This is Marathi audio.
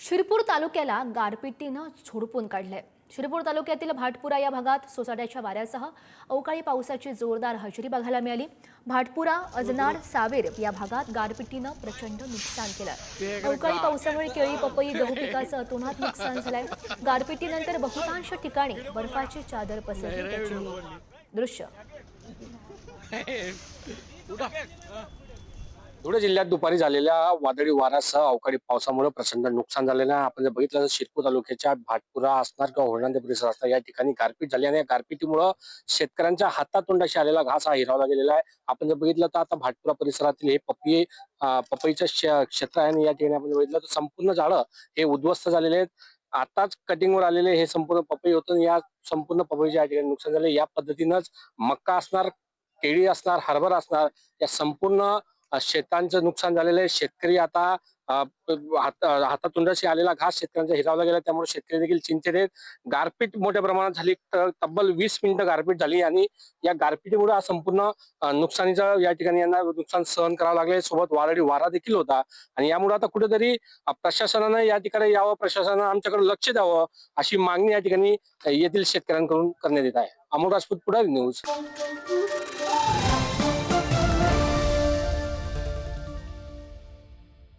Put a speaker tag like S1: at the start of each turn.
S1: शिरपूर तालुक्याला गारपिटीनं झोडपून काढलंय। शिरपूर तालुक्यातील भाटपुरा या भागात सोसाट्याच्या वाऱ्यासह अवकाळी पावसाची जोरदार हजेरी बघायला मिळाली। भाटपुरा, अजनाड, सावेर या भागात गारपिटीनं प्रचंड नुकसान केलं। अवकाळी पावसामुळे केळी, पपई, गहू पिकाचं अतोनात नुकसान झालंय। गारपिटीनंतर बहुतांश ठिकाणी बर्फाची चादर पसरली, त्याची दृश्य
S2: धुळे जिल्ह्यात दुपारी झालेल्या वादळी वाऱ्यासह अवकाळी पावसामुळे प्रचंड नुकसान झालेलं आहे। आपण जर बघितलं तर शिरपूर तालुक्याच्या भाटपुरा, असणार किंवा होळनांदे परिसर असणार या ठिकाणी गारपीट झाली आणि या गारपिटीमुळे शेतकऱ्यांच्या हातातोंडाशी आलेला घास हा हिरावला गेलेला आहे। आपण जर बघितलं तर आता भाटपुरा परिसरातील हे पपईचं क्षेत्र आहे आणि या ठिकाणी आपण बघितलं तर संपूर्ण झाडं हे उद्ध्वस्त झालेले आहेत। आताच कटिंगवर आलेले हे संपूर्ण पपई होतं। या संपूर्ण पपईच्या या ठिकाणी नुकसान झाले। या पद्धतीनंच मक्का असणार, केळी असणार, हरभरा असणार या संपूर्ण शेतांचं नुकसान झालेलं आहे। शेतकरी आता हातातोंडाशी आलेला घास शेतकऱ्यांचा हिरावला गेला, त्यामुळे शेतकरी देखील चिंतेत आहेत। गारपीट मोठ्या प्रमाणात झाली, तब्बल 20 मिनिटं गारपीट झाली आणि या गारपिटीमुळे संपूर्ण नुकसानीचं या ठिकाणी यांना नुकसान सहन करावं लागले। सोबत वादळी वारा देखील होता आणि यामुळे आता कुठेतरी प्रशासनानं या ठिकाणी यावं, प्रशासनानं आमच्याकडे लक्ष द्यावं अशी मागणी या ठिकाणी येथील शेतकऱ्यांकडून करण्यात येत आहे। अमोल राजपूत, पुढारी न्यूज।